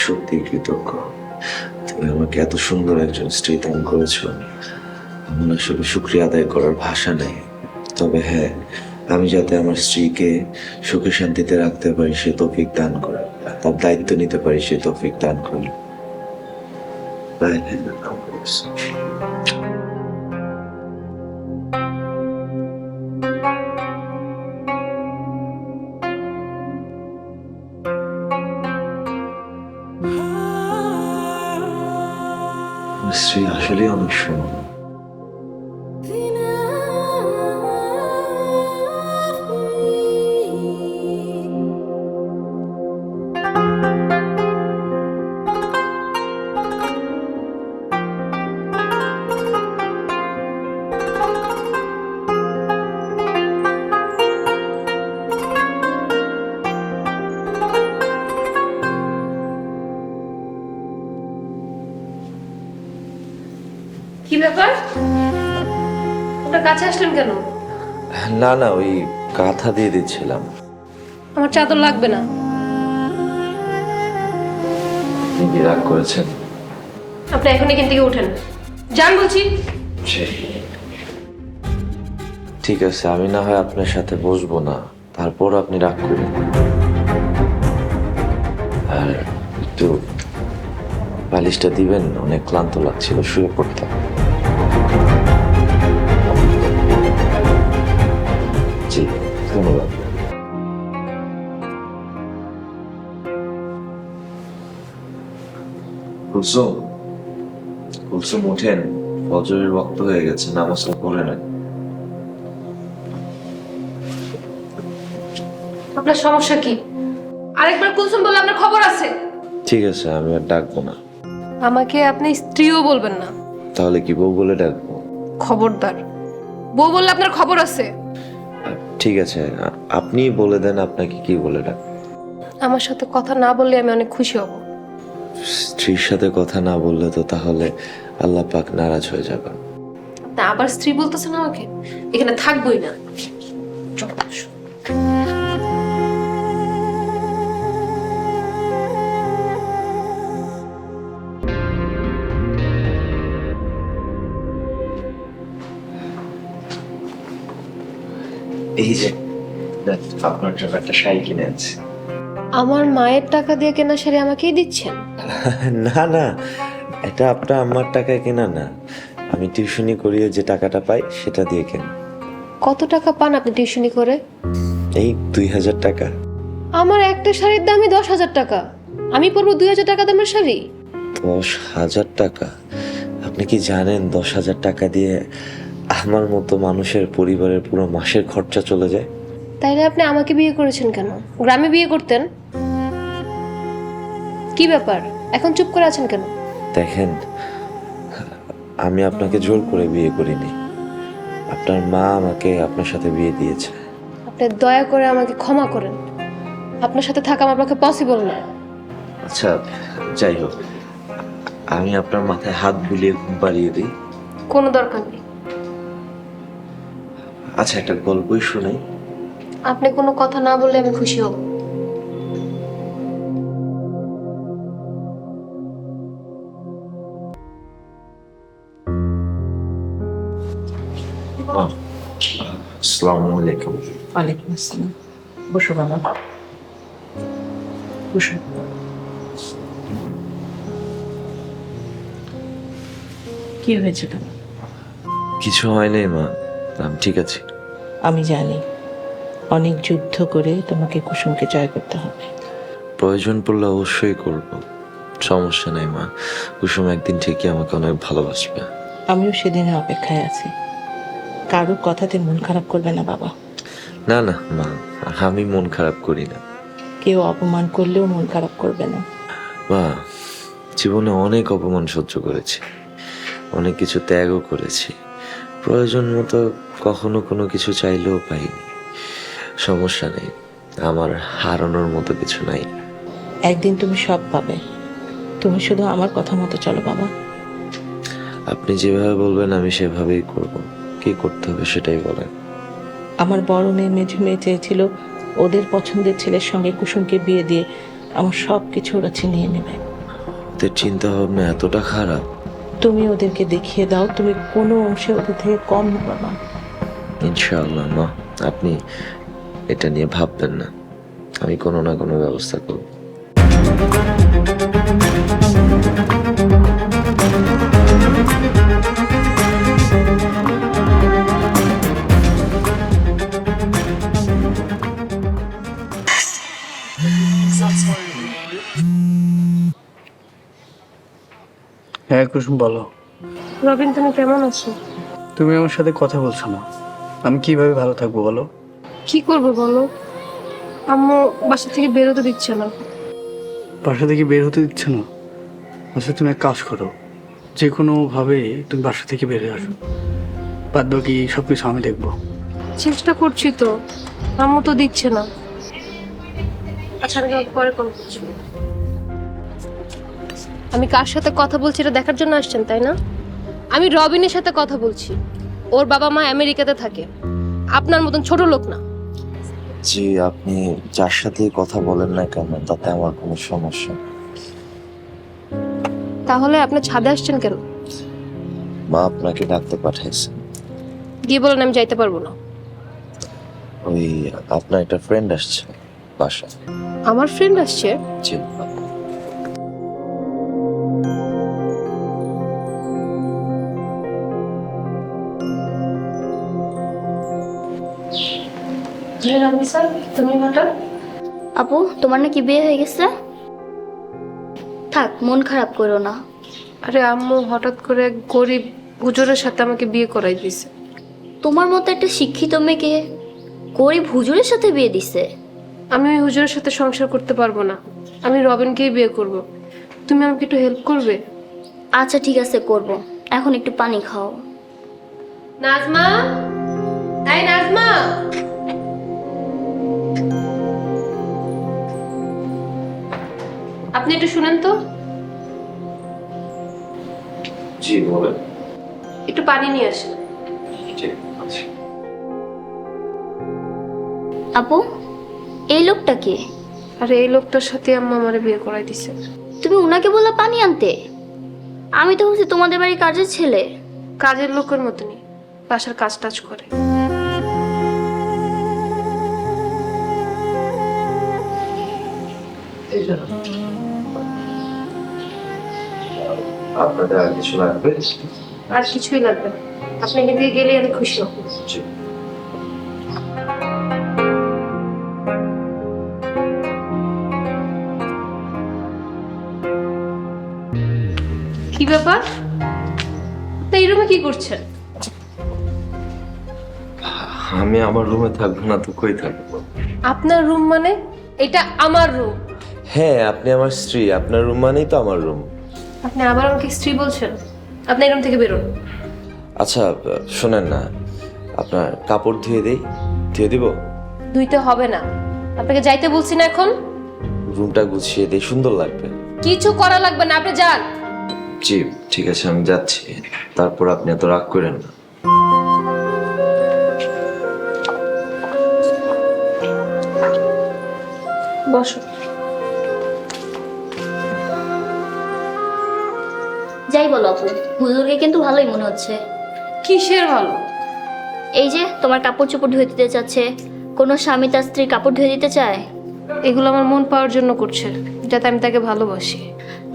সত্যি কৃতজ্ঞ, তুমি আমাকে এত সুন্দর একজন স্ত্রী দান করেছো। আমার আসলে শুকরিয়া আদায় করার ভাষা নেই। তবে হ্যাঁ, আমি যাতে আমার স্ত্রীকে সুখে শান্তিতে রাখতে পারি সে তৌফিক দান করে, তার দায়িত্ব নিতে পারি সে তৌফিক দান করে। তাই স্ত্রী আসলে অনেক সুন্দর। কি ব্যাপার, ওটা কাছে আসলেন কেন? না না, ওই কাঁথা দিয়ে দিচ্ছিলাম। আমার চাদর লাগবে না। আপনি কি রাগ করেছেন? আপনি এখন এখান থেকে উঠেন, যান বলছি। ঠিক আছে, আমি না হয় আপনার সাথে বসবো না, তারপর আপনি রাগ করেন। আর একটু বালিশটা দিবেন, অনেক ক্লান্ত লাগছিল, শুয়ে পড়তাম। জি ধন্যবাদ। কুলসুম, কুলসুম ওঠেন, ফজরের ওয়াক্ত হয়ে গেছে, নামাজটা পড়ে নেন। আপনার সমস্যা কি? আরেকবার কুলসুম বললে আপনার খবর আছে। ঠিক আছে, আমি আর ডাকবো না। আমাকে আপনি স্ত্রীও বলবেন না। তাহলে কি বউ বলে ডাকবো? খবরদার, বউ বললে আপনার খবর আছে। ঠিক আছে, আপনি বলে দেন আপনাকে কি বলে ডাক। আমার সাথে কথা না বললে আমি অনেক খুশি হব। স্ত্রীর সাথে কথা না বললে তো তাহলে আল্লাহ পাক নারাজ হয়ে যাবে। আপনি আবার স্ত্রী বলতেছেন আমাকে, এখানে থাকবোই না। এই যে আপনার জন্য একটা শাড়ি কিনে আনছি। আমার মায়ের টাকা দিয়ে কেনা শাড়ি আমাকেই দিচ্ছেন? না না, এটা আপনার আমার টাকায় কেনা না, আমি টিউশনি করিয়ে যে টাকাটা পাই সেটা দিয়ে কেনা। কত টাকা পান আপনি টিউশনি করে? এই 2000 টাকা। আমার একটা শাড়ির দামই 10,000 টাকা, আমি পরবো 2,000 টাকা দামের শাড়ি? 10,000 টাকা? আপনি কি জানেন 10,000 টাকা দিয়ে আমার মতো মানুষের পরিবারের পুরো মাসের খরচা চলে যায়? তাইলে আপনি আমাকে বিয়ে করেছেন কেন? গ্রামে বিয়ে করতেন। কি ব্যাপার, এখন চুপ করে আছেন কেন? দেখেন, আমি আপনাকে জোর করে বিয়ে করিনি, আপনার মা আমাকে আপনার সাথে বিয়ে দিয়েছে। আপনি দয়া করে আমাকে ক্ষমা করেন, আপনার সাথে থাকা আমার পক্ষে পসিবল না। আচ্ছা যাই হোক, আমি আপনার মাথায় হাত বুলিয়ে ঘুম পাড়িয়ে দিই। কোনো দরকার নেই। আচ্ছা একটা গল্পই শোনাই। আপনি কোনো কথা না বললে আমি খুশি হব। আসসালামু আলাইকুম। ওয়ালাইকুম আসসালাম। বসো বাবা, বসো। কি হয়েছে তোমার? কিছু হয় নাই মা, আমি ঠিক আছি। আমি জানি অনেক যুদ্ধ করে তোমাকে কুসুমকে জয় করতে হবে। প্রয়োজন পড়লে অবশ্যই করব, সমস্যা নাই মা। কুসুম একদিন ঠিকই আমাকে অনেক ভালোবাসবে। আমিও সেদিনের অপেক্ষায় আছি। কারোর কথাতে মন খারাপ করবে না বাবা। না না মা, আমি মন খারাপ করি না। কেউ অপমান করলেও মন খারাপ করবে না। মা, জীবনে অনেক অপমান সহ্য করেছি, অনেক কিছু ত্যাগও করেছি, প্রয়োজন মতো কখনো কোনো কিছু চাইলেও পাইনি। সমস্যা নেই, আমার হারানোর মতো কিছু নাই। একদিন তুমি সব পাবে, তুমি শুধু আমার কথা মতো চলো বাবা। আপনি যেভাবে বলবেন আমি সেভাবেই করব, কি করতে হবে সেটাই বলেন। আমার বড় মেয়ে মেঝে মেয়ে চেয়েছিল ওদের পছন্দের ছেলের সঙ্গে কুসুমকে বিয়ে দিয়ে আমার সব কিছু ওরা ছিনিয়ে নেবে। ওদের চিন্তা ভাবনা এতটা খারাপ? তুমি ওদেরকে দেখিয়ে দাও তুমি কোনো অংশে ওদের থেকে কম হবে না। ইনশাআল্লাহ মা, আপনি এটা নিয়ে ভাববেন না, আমি কোনো না কোনো ব্যবস্থা করব। হ্যাঁ কুসুম বলো। রবিন, তুমি কেমন আছো? তুমি আমার সাথে কথা বলছো না, আমি কিভাবে ভালো থাকবো বলো? কি করবো বলো, আম্মু বাসা থেকে বেরোতে দিচ্ছে না। বাসা থেকে বের হতে দিচ্ছে না? আচ্ছা তুমি এক কাজ করো, যে কোনোভাবে তুমি বাসা থেকে বের হয়ে আসো, বাদ বাকি সব কিছু আমি দেখবো। চেষ্টা করছি তো, আম্মু তো দিচ্ছে না। আচ্ছা, আমি তোমাকে পরে কল করছি। আমি কার সাথে কথা বলছি এটা দেখার জন্য আসছেন তাই না? আমি রবিনের সাথে কথা বলছি। ওর বাবা মা আমেরিকাতে থাকে, আপনার মতন ছোট লোক না। জি, আপনি যার সাথে কথা বলেন না কেন তাতে আমার কোনো সমস্যা নেই। তাহলে আপনি ছাদে আসছেন কেন? মা আপনাকে ডাকতে পাঠাইছে। গিয়ে বলেন আমি যাইতে পারবো না। ওই আপনার একটা ফ্রেন্ড আসছে বাসায়। আমার ফ্রেন্ড আসছে? জি। স্যার, তুমি ম্যাডাম? আপু তোমার নাকি বিয়ে হয়ে গেছে? থাক, মন খারাপ করো না। আরে আম্মু হঠাৎ করে এক গরিব হুজুরের সাথে আমাকে বিয়ে করাই দিয়েছে। তোমার মতো একটা শিক্ষিত মেয়েকে গরিব হুজুরের সাথে বিয়ে দিছে? আমি ওই হুজুরের সাথে সংসার করতে পারবো না, আমি রবিনকেই বিয়ে করব। তুমি আমাকে একটু হেল্প করবে? আচ্ছা ঠিক আছে, করব। এখন একটু পানি খাও। নাজমা, এই নাজমা, আপনি একটু শুনেন তো। জি বলেন। একটু পানি নিয়ে আসেন। আপু, এই লোকটা কে? আরে এই লোকটার সাথে আম্মা আমারে বিয়ে করাই দিছে। তুমি উনাকে বললা পানি আনতে? আমি তো ভাবছি তোমাদের বাড়ির কাজের ছেলে। কাজের লোকের মতনই, বাসার কাজ টাজ করে। আপনাদের আর কিছু লাগবে? আর কিছুই লাগবে না, আপনি এখান থেকে গেলে আমি খুশি হব। জি। কি ব্যাপার, আপনি এই রুমে কি করছেন? আমি আমার রুমে থাকবো না তো কই থাকবো? আপনার রুম মানে? এটা আমার রুম। হ্যাঁ, আপনি আমার স্ত্রী, আপনার রুম মানেই তো আমার রুম। আপনি আবার আমাকে স্ত্রী বলছেন? আপনি এই রুম থেকে বেরোন। আচ্ছা শোনেন না, আপনার কাপড় ধুয়ে দিব? ধুইতে হবে না, আপনাকে যাইতে বলছি না এখন। রুমটা গুছিয়ে দিই, সুন্দর লাগবে। কিছু করা লাগবে না, আপনি যান। জি ঠিক আছে, আমি যাচ্ছি। তারপর আপনি এত রাগ করেন না। বসো। যাই বলো আপু, হুজুরকে কিন্তু ভালোই মনে হচ্ছে। কিসের ভালো? এই যে তোমার কাপড় চোপড় ধুয়ে দিতে চাচ্ছে। কোনো স্বামী তার স্ত্রীর কাপড় ধুয়ে দিতে চায়? এগুলো আমার মন পাওয়ার জন্য করছে, যাতে আমি তাকে ভালোবাসি।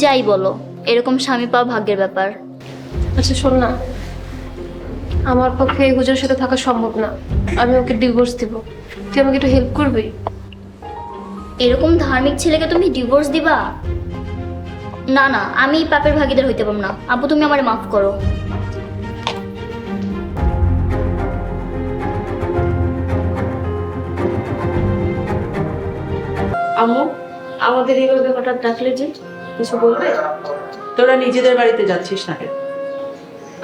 যাই বলো, এরকম স্বামী পাওয়া ভাগ্যের ব্যাপার। আচ্ছা শোন না, আমার পক্ষে এই হুজুরের সাথে থাকা সম্ভব না, আমি ওকে ডিভোর্স দিব। তুই আমাকে একটু হেল্প করবি? এরকম ধার্মিক ছেলেকে তুমি ডিভোর্স দিবা? না না, আমি এই পাপের ভাগীদার হইতে পারবো না। আপু তুমি আমারে মাফ করো। আম্মু, আমাদের এইভাবে হঠাৎ ডাকলে যে, কিছু বলবে? তোরা নিজেদের বাড়িতে যাচ্ছিস না কেন?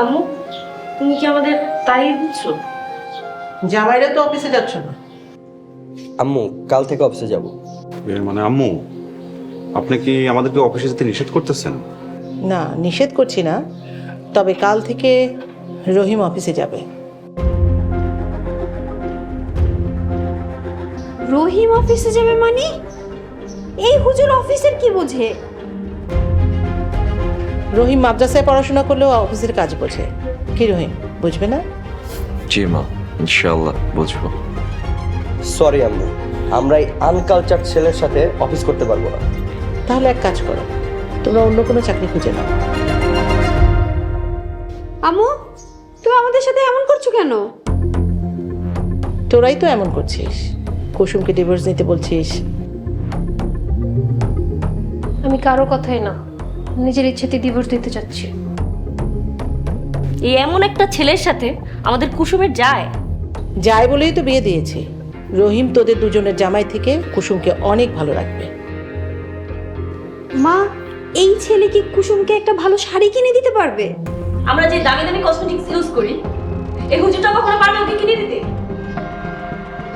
আম্মু, তুমি কি আমাদের তাই বুঝছো? জামাইরা তো অফিসে যাচ্ছ না। আম্মু কাল থেকে অফিসে যাব। এর মানে আম্মু, আপনি কি আমাদেরকে অফিসে যেতে নিষেধ করতেছেন? না, নিষেধ করছি না, তবে কাল থেকে রহিম অফিসে যাবে। রহিম অফিসে যাবে মানে? এই হুজুর অফিসের কি বোঝে? রহিম মাদ্রাসায় পড়াশোনা করলেও অফিসের কাজ বোঝে। কি রহিম, বুঝবে না? জি মা, ইনশাআল্লাহ বুঝবো। সরি আম্মু, আমরা এই আনকালচার ছেলের সাথে অফিস করতে পারবো না। তাহলে এক কাজ করো, তোমরা অন্য কোনো চাকরি খুঁজে নাও। আম্মু, তুমি আমাদের সাথে এমন করছো কেন? তোরাই তো এমন করছিস, কুসুমকে ডিভোর্স নিতে বলছিস। আমি কারো কথাই না, নিজের ইচ্ছেতে ডিভোর্স দিতে চাচ্ছি। এই এমন একটা ছেলের সাথে আমাদের কুসুমের যায়? যায় বলেই তো বিয়ে দিয়েছি। রহিম তোদের দুজনের জামাই থেকে কুসুমকে অনেক ভালো রাখবে। মা, এই ছেলে কি কুসুমকে একটা ভালো শাড়ি কিনে দিতে পারবে? আমরা যে দামি দামি কসমেটিক্স ইউজ করি, এই হুজুরটা কখনো পারবে ওকে কিনে দিতে?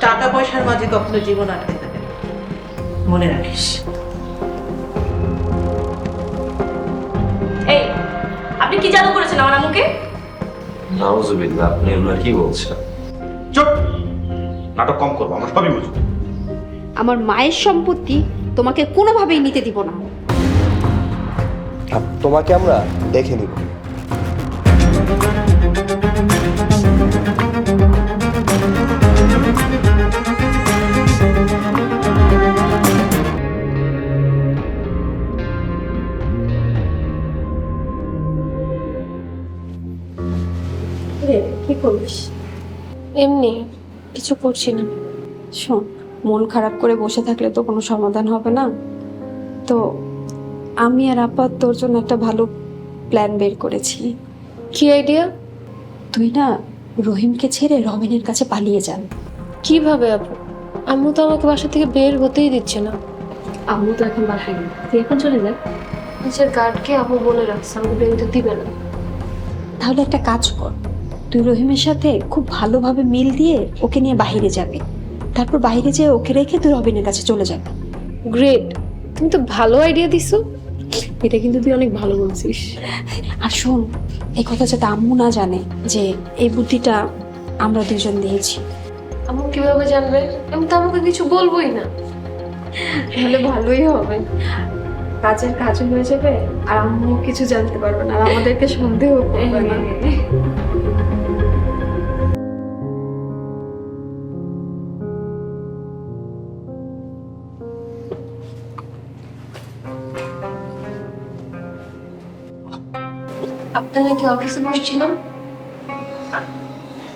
টাকা পয়সার মাঝে কখনো জীবন আটকে থাকে না, মনে রাখিস। এই, আপনি কি জাদু করেছেন আমার আম্মুকে? নাউজুবিল্লাহ, আপনি এগুলো কি বলছেন? চুপ! নাটক কম করবো, আমরা সবই বুঝবো। আমার মায়ের সম্পত্তি তোমাকে কোনোভাবেই নিতে দিব না। আর তোমাকে আমরা দেখে নিব। কি করবিস? এমনি কিছু করছি না। শোন, মন খারাপ করে বসে থাকলে তো কোনো সমাধান হবে না। তো আমি আর আপা তোর জন্য একটা ভালো প্ল্যান বের করেছি। কি আইডিয়া? তুই না রহিমকে ছেড়ে রবিনের কাছে পালিয়ে যান। কিভাবে আপু? আম্মু তো আমাকে বাসা থেকে বের হতেই দিচ্ছে না। আম্মু তো এখন বাসায় নেই, তুই এখন চলে যা। নিচের গার্ডকে আম্মু বলে রাখছে আমাকে বের হতে দিবে না। তাহলে একটা কাজ কর, তুই রহিমের সাথে খুব ভালোভাবে মিল দিয়ে ওকে নিয়ে বাইরে যাবি। তারপর বাইরে যেয়ে ওকে রেখে তুই রবিনের কাছে চলে যাবি। গ্রেট, তুমি তো ভালো আইডিয়া দিছো। এটা কিন্তু তুই অনেক ভালো বলছিস। আর শোন, এই কথা যাতে আম্মু না জানে যে এই বুদ্ধিটা আমরা দুজন দিয়েছি। আম্মু কিভাবে জানবে? আমি তো আমাকে কিছু বলবোই না। তাহলে ভালোই হবে, কাজের কাজও হয়ে যাবে আর আম্মু কিছু জানতে পারবে না, আর আমাদেরকে সন্দেহ করবে না। আপনারা কি অফিসে বসছিলাম?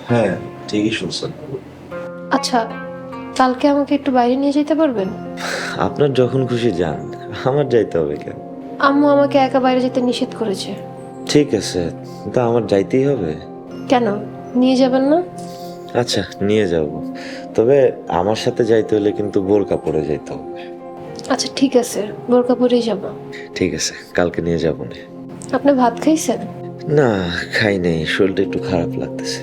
হ্যাঁ, ঠিকই শুনছেন। আচ্ছা, কালকে আমাকে একটু বাইরে নিয়ে যেতে পারবেন? আপনার যখন খুশি যান, আমার যাইতে হবে কেন? আম্মু আমাকে একা বাইরে যেতে নিষেধ করেছে। ঠিক আছে, তা আমার যাইতেই হবে। কেন, নিয়ে যাবেন না? আচ্ছা, নিয়ে যাব, তবে আমার সাথে যাইতে হলে কিন্তু বোরকা পরে যাইতে হবে। আচ্ছা ঠিক আছে, বোরকা পরেই যাব। ঠিক আছে, কালকে নিয়ে যাব না। আপনি ভাত খাইছেন? না, খাই নেই, শরীরটা একটু খারাপ লাগতেছে।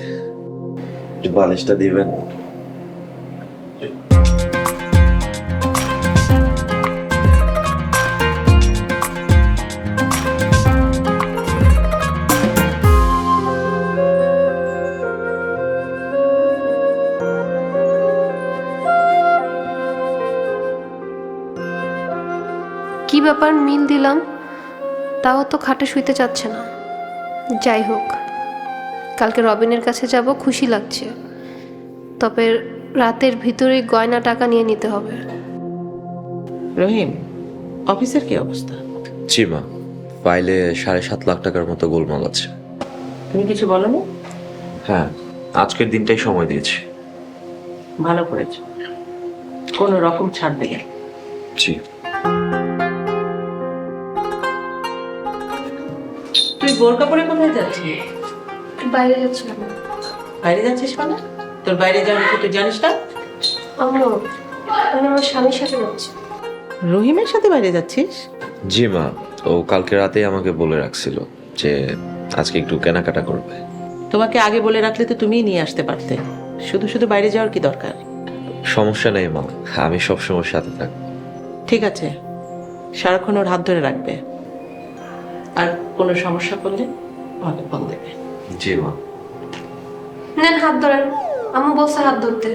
একটু বালিশটা দিবেন? কি ব্যাপার, মিল দিলাম তাও তো খাটে শুইতে চাচ্ছে না। যাই হোক, কালকে রবিনের কাছে যাব, খুশি লাগছে। তবে রাতের ভিতরে গয়না টাকা নিয়ে নিতে হবে। রহিম, অফিসের কি অবস্থা? জি মা, ফাইলে 7.5 লাখ টাকার মতো গোলমাল আছে। তুমি কিছু বলো না? হ্যাঁ, আজকের দিনটাই সময় দিয়েছি। ভালো করেছো, কোনো রকম ছাড় দেবে। জি। তুই বোরকা পরে কোথায় যাচ্ছিস? বাইরে যাচ্ছিলাম। বাইরে যাচ্ছিস মানে? তোর বাইরে যাওয়ার কি তুই জানিস না? আম্মু, আমি আমার স্বামীর সাথে যাচ্ছি। রহিমের সাথে বাইরে যাচ্ছিস? জি মা, ও কালকে রাতেই আমাকে বলে রাখছিল যে আজকে একটু কেনাকাটা করবে। তোমাকে আগে বলে রাখলে তো তুমিই নিয়ে আসতে পারতে। শুধু শুধু বাইরে যাওয়ার কি দরকার? সমস্যা নেই মা, আমি সবসময় সাথে থাকবো। ঠিক আছে, সারাক্ষণ ওর হাত ধরে রাখবে, আর কোনো সমস্যা করলে আমাকে ফোন দেবে। জি মা। নেন হাত ধরেন, আম্মু বলছে হাত ধরতে।